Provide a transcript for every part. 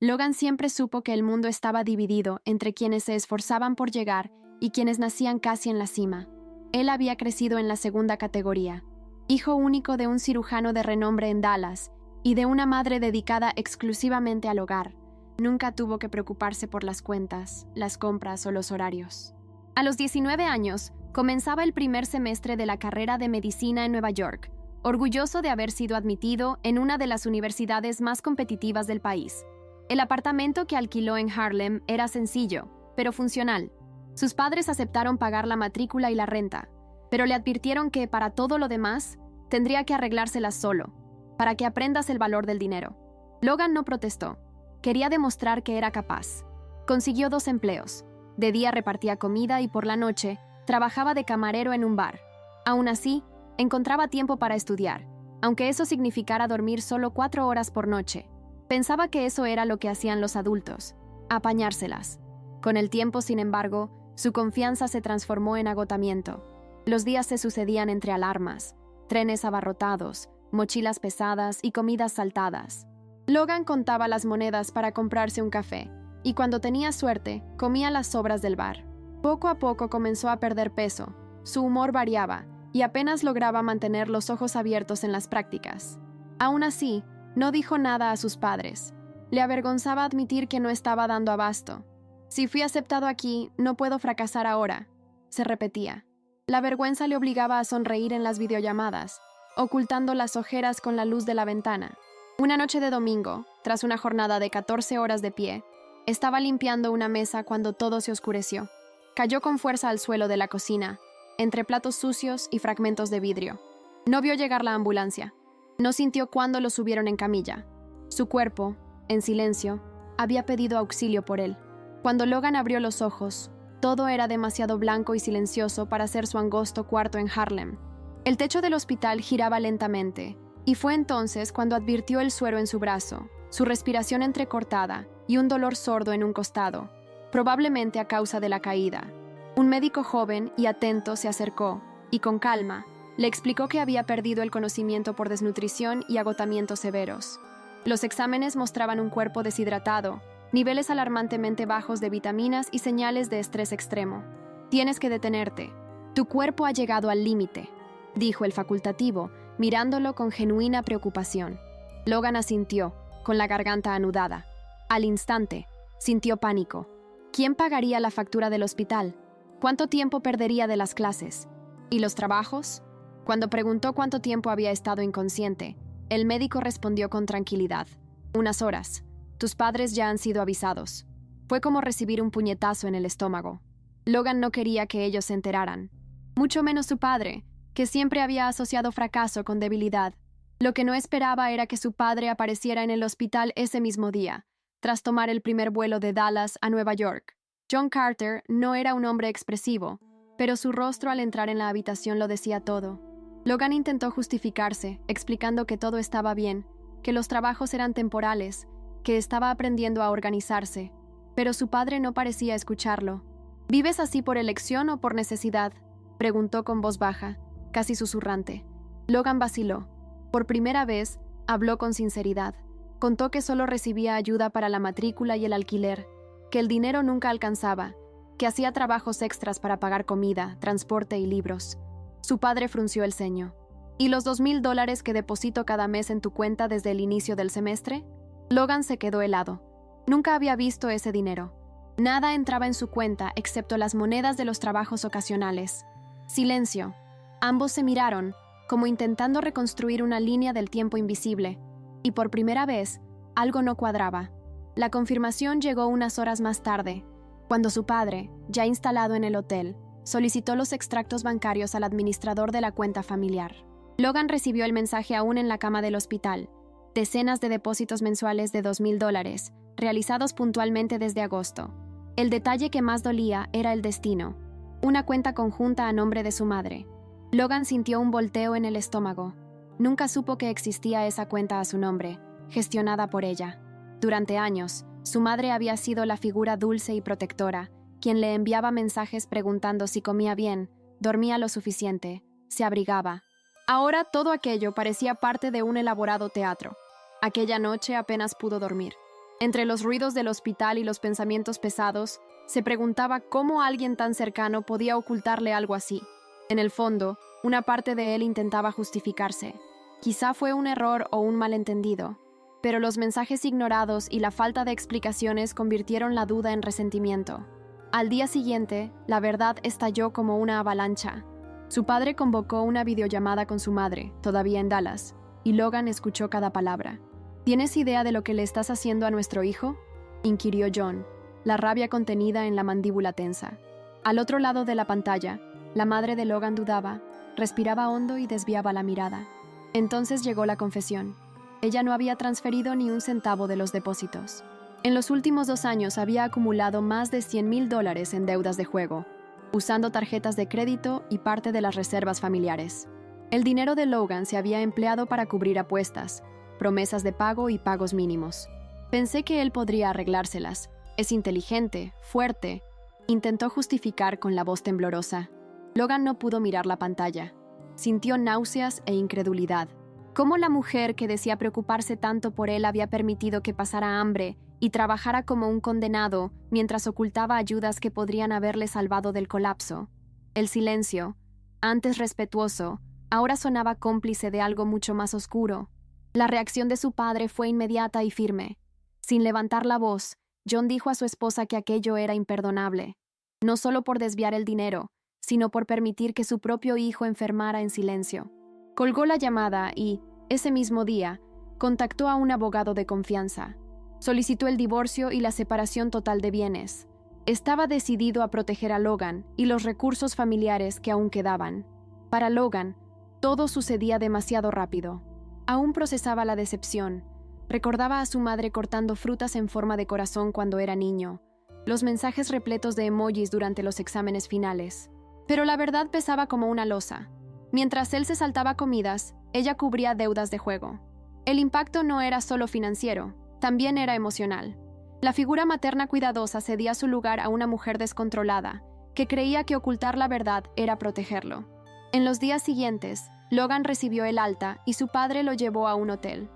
Logan siempre supo que el mundo estaba dividido entre quienes se esforzaban por llegar y quienes nacían casi en la cima. Él había crecido en la segunda categoría, hijo único de un cirujano de renombre en Dallas y de una madre dedicada exclusivamente al hogar. Nunca tuvo que preocuparse por las cuentas, las compras o los horarios. A los 19 años, comenzaba el primer semestre de la carrera de medicina en Nueva York, orgulloso de haber sido admitido en una de las universidades más competitivas del país. El apartamento que alquiló en Harlem era sencillo, pero funcional. Sus padres aceptaron pagar la matrícula y la renta, pero le advirtieron que, para todo lo demás, tendría que arreglárselas solo, para que aprendas el valor del dinero. Logan no protestó. Quería demostrar que era capaz. Consiguió 2 empleos. De día repartía comida y por la noche trabajaba de camarero en un bar. Aún así, encontraba tiempo para estudiar, aunque eso significara dormir solo 4 horas por noche. Pensaba que eso era lo que hacían los adultos, apañárselas. Con el tiempo, sin embargo, su confianza se transformó en agotamiento. Los días se sucedían entre alarmas, trenes abarrotados, mochilas pesadas y comidas saltadas. Logan contaba las monedas para comprarse un café, y cuando tenía suerte, comía las sobras del bar. Poco a poco comenzó a perder peso, su humor variaba, y apenas lograba mantener los ojos abiertos en las prácticas. Aún así, no dijo nada a sus padres. Le avergonzaba admitir que no estaba dando abasto. «Si fui aceptado aquí, no puedo fracasar ahora», se repetía. La vergüenza le obligaba a sonreír en las videollamadas, ocultando las ojeras con la luz de la ventana. Una noche de domingo, tras una jornada de 14 horas de pie, estaba limpiando una mesa cuando todo se oscureció. Cayó con fuerza al suelo de la cocina, entre platos sucios y fragmentos de vidrio. No vio llegar la ambulancia. No sintió cuándo lo subieron en camilla. Su cuerpo, en silencio, había pedido auxilio por él. Cuando Logan abrió los ojos, todo era demasiado blanco y silencioso para ser su angosto cuarto en Harlem. El techo del hospital giraba lentamente, y fue entonces cuando advirtió el suero en su brazo, su respiración entrecortada y un dolor sordo en un costado, probablemente a causa de la caída. Un médico joven y atento se acercó, y con calma, le explicó que había perdido el conocimiento por desnutrición y agotamientos severos. Los exámenes mostraban un cuerpo deshidratado, niveles alarmantemente bajos de vitaminas y señales de estrés extremo. «Tienes que detenerte. Tu cuerpo ha llegado al límite», dijo el facultativo, mirándolo con genuina preocupación. Logan asintió, con la garganta anudada. Al instante, sintió pánico. ¿Quién pagaría la factura del hospital? ¿Cuánto tiempo perdería de las clases? ¿Y los trabajos? Cuando preguntó cuánto tiempo había estado inconsciente, el médico respondió con tranquilidad. «Unas horas. Tus padres ya han sido avisados». Fue como recibir un puñetazo en el estómago. Logan no quería que ellos se enteraran. Mucho menos su padre, que siempre había asociado fracaso con debilidad. Lo que no esperaba era que su padre apareciera en el hospital ese mismo día, tras tomar el primer vuelo de Dallas a Nueva York. John Carter no era un hombre expresivo, pero su rostro al entrar en la habitación lo decía todo. Logan intentó justificarse, explicando que todo estaba bien, que los trabajos eran temporales, que estaba aprendiendo a organizarse, pero su padre no parecía escucharlo. «¿Vives así por elección o por necesidad?», preguntó con voz baja, casi susurrante. Logan vaciló. Por primera vez, habló con sinceridad. Contó que solo recibía ayuda para la matrícula y el alquiler, que el dinero nunca alcanzaba, que hacía trabajos extras para pagar comida, transporte y libros. Su padre frunció el ceño. «¿Y los $2,000 que deposito cada mes en tu cuenta desde el inicio del semestre?». Logan se quedó helado. Nunca había visto ese dinero. Nada entraba en su cuenta excepto las monedas de los trabajos ocasionales. Silencio. Ambos se miraron, como intentando reconstruir una línea del tiempo invisible, y por primera vez, algo no cuadraba. La confirmación llegó unas horas más tarde, cuando su padre, ya instalado en el hotel, solicitó los extractos bancarios al administrador de la cuenta familiar. Logan recibió el mensaje aún en la cama del hospital. Decenas de depósitos mensuales de $2,000, realizados puntualmente desde agosto. El detalle que más dolía era el destino. Una cuenta conjunta a nombre de su madre. Logan sintió un volteo en el estómago. Nunca supo que existía esa cuenta a su nombre, gestionada por ella. Durante años, su madre había sido la figura dulce y protectora, quien le enviaba mensajes preguntando si comía bien, dormía lo suficiente, se abrigaba. Ahora todo aquello parecía parte de un elaborado teatro. Aquella noche apenas pudo dormir. Entre los ruidos del hospital y los pensamientos pesados, se preguntaba cómo alguien tan cercano podía ocultarle algo así. En el fondo, una parte de él intentaba justificarse. Quizá fue un error o un malentendido, pero los mensajes ignorados y la falta de explicaciones convirtieron la duda en resentimiento. Al día siguiente, la verdad estalló como una avalancha. Su padre convocó una videollamada con su madre, todavía en Dallas, y Logan escuchó cada palabra. ¿Tienes idea de lo que le estás haciendo a nuestro hijo?, inquirió John, la rabia contenida en la mandíbula tensa. Al otro lado de la pantalla, la madre de Logan dudaba, respiraba hondo y desviaba la mirada. Entonces llegó la confesión. Ella no había transferido ni un centavo de los depósitos. En los últimos 2 años había acumulado más de $100,000 en deudas de juego, usando tarjetas de crédito y parte de las reservas familiares. El dinero de Logan se había empleado para cubrir apuestas, promesas de pago y pagos mínimos. Pensé que él podría arreglárselas. Es inteligente, fuerte, intentó justificar con la voz temblorosa. Logan no pudo mirar la pantalla. Sintió náuseas e incredulidad. ¿Cómo la mujer que decía preocuparse tanto por él había permitido que pasara hambre y trabajara como un condenado mientras ocultaba ayudas que podrían haberle salvado del colapso? El silencio, antes respetuoso, ahora sonaba cómplice de algo mucho más oscuro. La reacción de su padre fue inmediata y firme. Sin levantar la voz, John dijo a su esposa que aquello era imperdonable, no solo por desviar el dinero, sino por permitir que su propio hijo enfermara en silencio. Colgó la llamada y, ese mismo día, contactó a un abogado de confianza. Solicitó el divorcio y la separación total de bienes. Estaba decidido a proteger a Logan y los recursos familiares que aún quedaban. Para Logan, todo sucedía demasiado rápido. Aún procesaba la decepción. Recordaba a su madre cortando frutas en forma de corazón cuando era niño, los mensajes repletos de emojis durante los exámenes finales. Pero la verdad pesaba como una losa. Mientras él se saltaba comidas, ella cubría deudas de juego. El impacto no era solo financiero, también era emocional. La figura materna cuidadosa cedía su lugar a una mujer descontrolada, que creía que ocultar la verdad era protegerlo. En los días siguientes, Logan recibió el alta y su padre lo llevó a un hotel.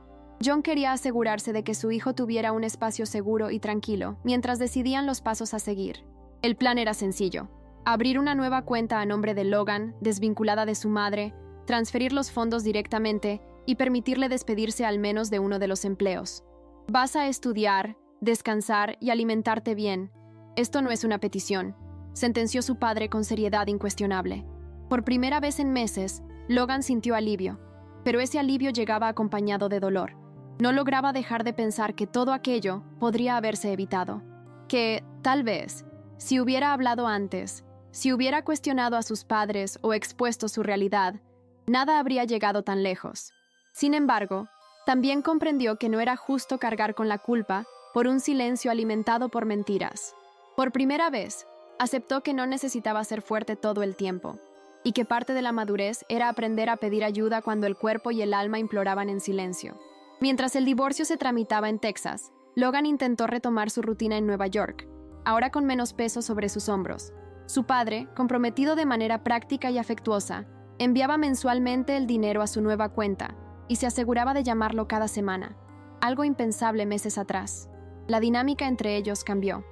John quería asegurarse de que su hijo tuviera un espacio seguro y tranquilo mientras decidían los pasos a seguir. El plan era sencillo: abrir una nueva cuenta a nombre de Logan, desvinculada de su madre, transferir los fondos directamente y permitirle despedirse al menos de uno de los empleos. Vas a estudiar, descansar y alimentarte bien. Esto no es una petición, sentenció su padre con seriedad incuestionable. Por primera vez en meses, Logan sintió alivio, pero ese alivio llegaba acompañado de dolor. No lograba dejar de pensar que todo aquello podría haberse evitado. Que, tal vez, si hubiera hablado antes, si hubiera cuestionado a sus padres o expuesto su realidad, nada habría llegado tan lejos. Sin embargo, también comprendió que no era justo cargar con la culpa por un silencio alimentado por mentiras. Por primera vez, aceptó que no necesitaba ser fuerte todo el tiempo, y que parte de la madurez era aprender a pedir ayuda cuando el cuerpo y el alma imploraban en silencio. Mientras el divorcio se tramitaba en Texas, Logan intentó retomar su rutina en Nueva York, ahora con menos peso sobre sus hombros. Su padre, comprometido de manera práctica y afectuosa, enviaba mensualmente el dinero a su nueva cuenta y se aseguraba de llamarlo cada semana, algo impensable meses atrás. La dinámica entre ellos cambió.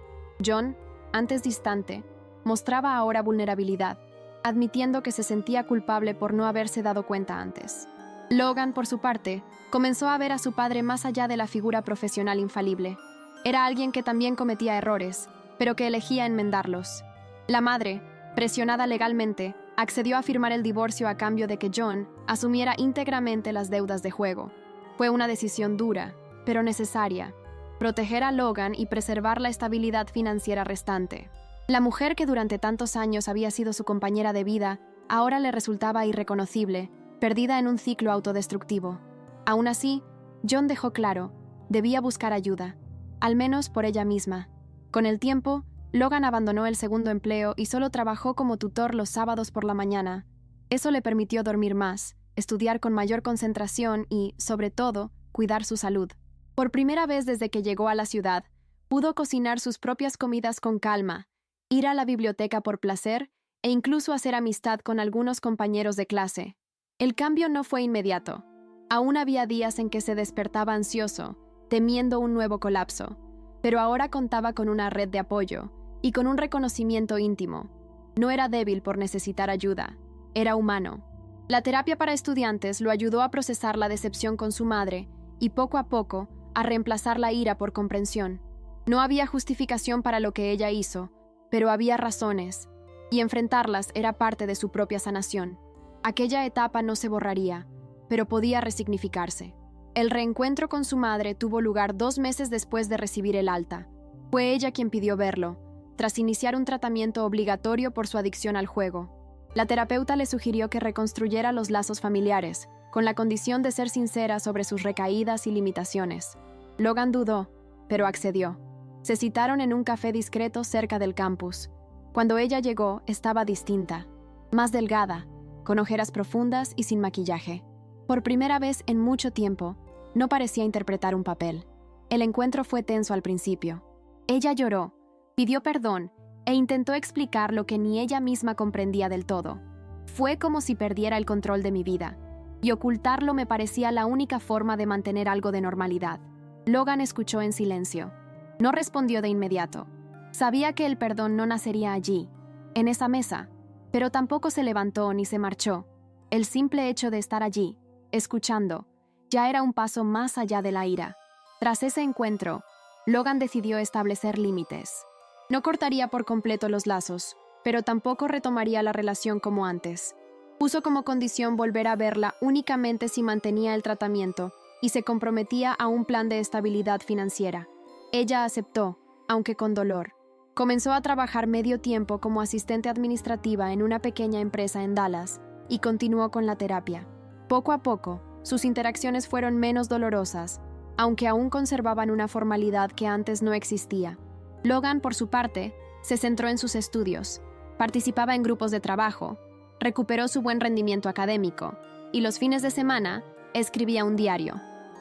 John, antes distante, mostraba ahora vulnerabilidad, admitiendo que se sentía culpable por no haberse dado cuenta antes. Logan, por su parte, comenzó a ver a su padre más allá de la figura profesional infalible. Era alguien que también cometía errores, pero que elegía enmendarlos. La madre, presionada legalmente, accedió a firmar el divorcio a cambio de que John asumiera íntegramente las deudas de juego. Fue una decisión dura, pero necesaria: proteger a Logan y preservar la estabilidad financiera restante. La mujer que durante tantos años había sido su compañera de vida, ahora le resultaba irreconocible, perdida en un ciclo autodestructivo. Aún así, John dejó claro: debía buscar ayuda, al menos por ella misma. Con el tiempo, Logan abandonó el segundo empleo y solo trabajó como tutor los sábados por la mañana. Eso le permitió dormir más, estudiar con mayor concentración y, sobre todo, cuidar su salud. Por primera vez desde que llegó a la ciudad, pudo cocinar sus propias comidas con calma, ir a la biblioteca por placer e incluso hacer amistad con algunos compañeros de clase. El cambio no fue inmediato. Aún había días en que se despertaba ansioso, temiendo un nuevo colapso, pero ahora contaba con una red de apoyo y con un reconocimiento íntimo. No era débil por necesitar ayuda, era humano. La terapia para estudiantes lo ayudó a procesar la decepción con su madre y poco a poco a reemplazar la ira por comprensión. No había justificación para lo que ella hizo, pero había razones, y enfrentarlas era parte de su propia sanación. Aquella etapa no se borraría, pero podía resignificarse. El reencuentro con su madre tuvo lugar 2 meses después de recibir el alta. Fue ella quien pidió verlo, tras iniciar un tratamiento obligatorio por su adicción al juego. La terapeuta le sugirió que reconstruyera los lazos familiares, con la condición de ser sincera sobre sus recaídas y limitaciones. Logan dudó, pero accedió. Se citaron en un café discreto cerca del campus. Cuando ella llegó, estaba distinta, más delgada, con ojeras profundas y sin maquillaje. Por primera vez en mucho tiempo, no parecía interpretar un papel. El encuentro fue tenso al principio. Ella lloró, pidió perdón e intentó explicar lo que ni ella misma comprendía del todo. Fue como si perdiera el control de mi vida, y ocultarlo me parecía la única forma de mantener algo de normalidad. Logan escuchó en silencio. No respondió de inmediato. Sabía que el perdón no nacería allí, en esa mesa, pero tampoco se levantó ni se marchó. El simple hecho de estar allí, escuchando, ya era un paso más allá de la ira. Tras ese encuentro, Logan decidió establecer límites. No cortaría por completo los lazos, pero tampoco retomaría la relación como antes. Puso como condición volver a verla únicamente si mantenía el tratamiento y se comprometía a un plan de estabilidad financiera. Ella aceptó, aunque con dolor. Comenzó a trabajar medio tiempo como asistente administrativa en una pequeña empresa en Dallas y continuó con la terapia. Poco a poco, sus interacciones fueron menos dolorosas, aunque aún conservaban una formalidad que antes no existía. Logan, por su parte, se centró en sus estudios, participaba en grupos de trabajo, recuperó su buen rendimiento académico y los fines de semana escribía un diario,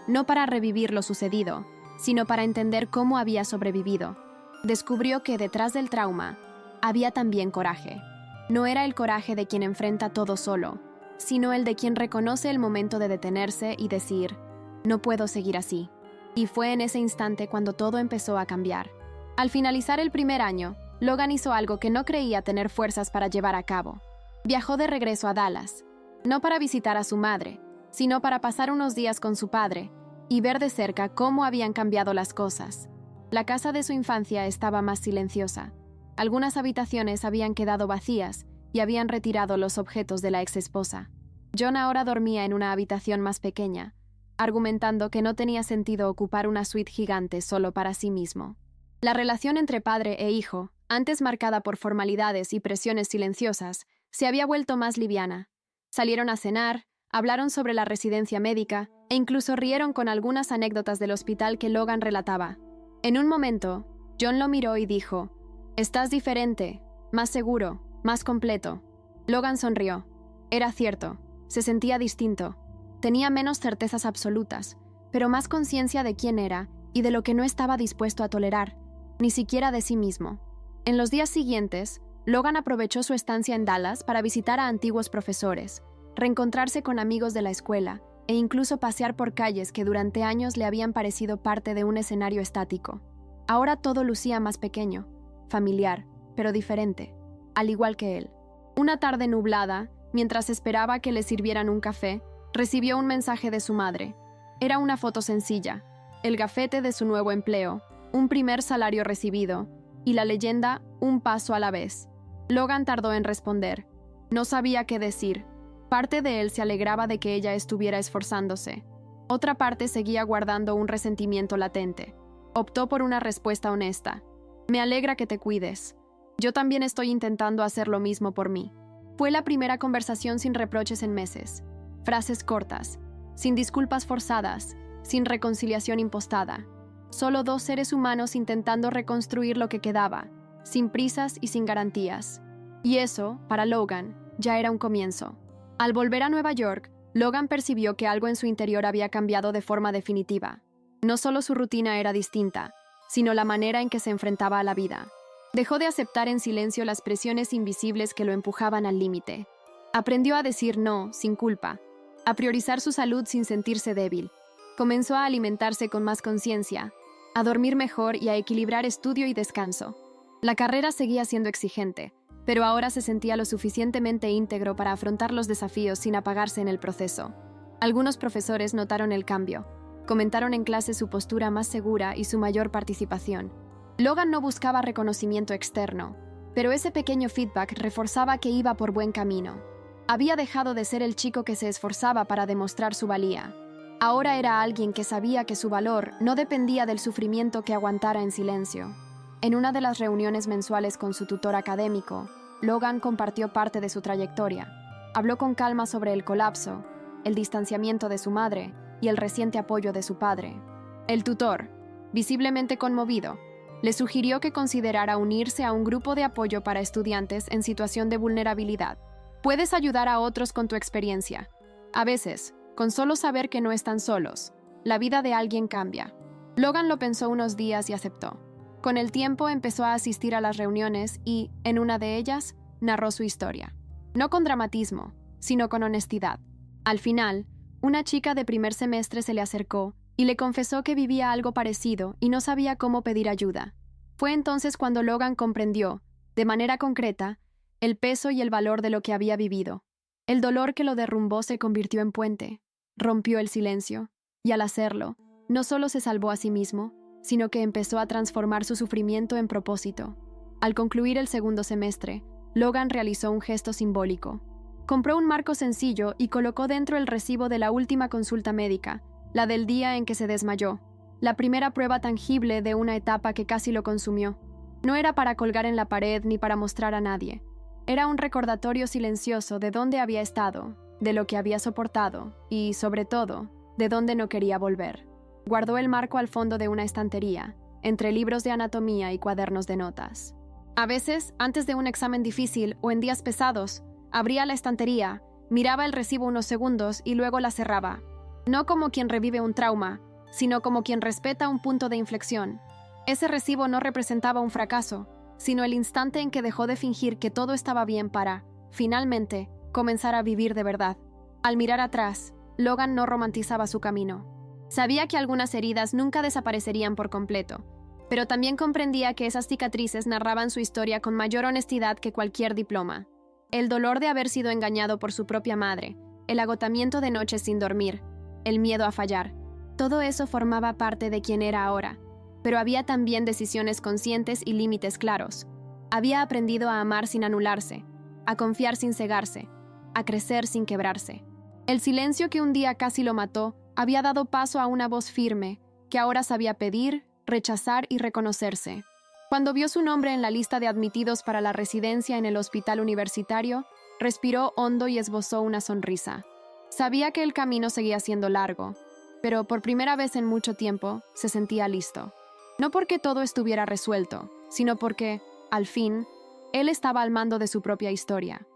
no para revivir lo sucedido, sino para entender cómo había sobrevivido. Descubrió que detrás del trauma había también coraje. No era el coraje de quien enfrenta todo solo, sino el de quien reconoce el momento de detenerse y decir, no puedo seguir así. Y fue en ese instante cuando todo empezó a cambiar. Al finalizar el primer año, Logan hizo algo que no creía tener fuerzas para llevar a cabo. Viajó de regreso a Dallas, no para visitar a su madre, sino para pasar unos días con su padre y ver de cerca cómo habían cambiado las cosas. La casa de su infancia estaba más silenciosa. Algunas habitaciones habían quedado vacías y habían retirado los objetos de la exesposa. John ahora dormía en una habitación más pequeña, argumentando que no tenía sentido ocupar una suite gigante solo para sí mismo. La relación entre padre e hijo, antes marcada por formalidades y presiones silenciosas, se había vuelto más liviana. Salieron a cenar, hablaron sobre la residencia médica e incluso rieron con algunas anécdotas del hospital que Logan relataba. En un momento, John lo miró y dijo, «Estás diferente, más seguro, más completo». Logan sonrió. Era cierto, se sentía distinto. Tenía menos certezas absolutas, pero más conciencia de quién era y de lo que no estaba dispuesto a tolerar, ni siquiera de sí mismo. En los días siguientes, Logan aprovechó su estancia en Dallas para visitar a antiguos profesores, reencontrarse con amigos de la escuela e incluso pasear por calles que durante años le habían parecido parte de un escenario estático. Ahora todo lucía más pequeño, familiar, pero diferente, al igual que él. Una tarde nublada, mientras esperaba que le sirvieran un café, recibió un mensaje de su madre. Era una foto sencilla, el gafete de su nuevo empleo, un primer salario recibido, y la leyenda «Un paso a la vez». Logan tardó en responder. No sabía qué decir. Parte de él se alegraba de que ella estuviera esforzándose. Otra parte seguía guardando un resentimiento latente. Optó por una respuesta honesta. «Me alegra que te cuides. Yo también estoy intentando hacer lo mismo por mí». Fue la primera conversación sin reproches en meses. Frases cortas, sin disculpas forzadas, sin reconciliación impostada. Solo 2 seres humanos intentando reconstruir lo que quedaba, sin prisas y sin garantías. Y eso, para Logan, ya era un comienzo. Al volver a Nueva York, Logan percibió que algo en su interior había cambiado de forma definitiva. No solo su rutina era distinta, sino la manera en que se enfrentaba a la vida. Dejó de aceptar en silencio las presiones invisibles que lo empujaban al límite. Aprendió a decir no, sin culpa, a priorizar su salud sin sentirse débil. Comenzó a alimentarse con más conciencia, a dormir mejor y a equilibrar estudio y descanso. La carrera seguía siendo exigente, pero ahora se sentía lo suficientemente íntegro para afrontar los desafíos sin apagarse en el proceso. Algunos profesores notaron el cambio. Comentaron en clase su postura más segura y su mayor participación. Logan no buscaba reconocimiento externo, pero ese pequeño feedback reforzaba que iba por buen camino. Había dejado de ser el chico que se esforzaba para demostrar su valía. Ahora era alguien que sabía que su valor no dependía del sufrimiento que aguantara en silencio. En una de las reuniones mensuales con su tutor académico, Logan compartió parte de su trayectoria. Habló con calma sobre el colapso, el distanciamiento de su madre y el reciente apoyo de su padre. El tutor, visiblemente conmovido, le sugirió que considerara unirse a un grupo de apoyo para estudiantes en situación de vulnerabilidad. Puedes ayudar a otros con tu experiencia. A veces, con solo saber que no están solos, la vida de alguien cambia. Logan lo pensó unos días y aceptó. Con el tiempo empezó a asistir a las reuniones y, en una de ellas, narró su historia. No con dramatismo, sino con honestidad. Al final, una chica de primer semestre se le acercó y le confesó que vivía algo parecido y no sabía cómo pedir ayuda. Fue entonces cuando Logan comprendió, de manera concreta, el peso y el valor de lo que había vivido. El dolor que lo derrumbó se convirtió en puente, rompió el silencio, y al hacerlo, no solo se salvó a sí mismo, sino que empezó a transformar su sufrimiento en propósito. Al concluir el segundo semestre, Logan realizó un gesto simbólico. Compró un marco sencillo y colocó dentro el recibo de la última consulta médica, la del día en que se desmayó, la primera prueba tangible de una etapa que casi lo consumió. No era para colgar en la pared ni para mostrar a nadie. Era un recordatorio silencioso de dónde había estado, de lo que había soportado y, sobre todo, de dónde no quería volver. Guardó el marco al fondo de una estantería, entre libros de anatomía y cuadernos de notas. A veces, antes de un examen difícil o en días pesados, abría la estantería, miraba el recibo unos segundos y luego la cerraba. No como quien revive un trauma, sino como quien respeta un punto de inflexión. Ese recibo no representaba un fracaso, sino el instante en que dejó de fingir que todo estaba bien para, finalmente, comenzar a vivir de verdad. Al mirar atrás, Logan no romantizaba su camino. Sabía que algunas heridas nunca desaparecerían por completo, pero también comprendía que esas cicatrices narraban su historia con mayor honestidad que cualquier diploma. El dolor de haber sido engañado por su propia madre, el agotamiento de noches sin dormir, el miedo a fallar, todo eso formaba parte de quien era ahora, pero había también decisiones conscientes y límites claros. Había aprendido a amar sin anularse, a confiar sin cegarse, a crecer sin quebrarse. El silencio que un día casi lo mató había dado paso a una voz firme, que ahora sabía pedir, rechazar y reconocerse. Cuando vio su nombre en la lista de admitidos para la residencia en el hospital universitario, respiró hondo y esbozó una sonrisa. Sabía que el camino seguía siendo largo, pero por primera vez en mucho tiempo se sentía listo. No porque todo estuviera resuelto, sino porque, al fin, él estaba al mando de su propia historia.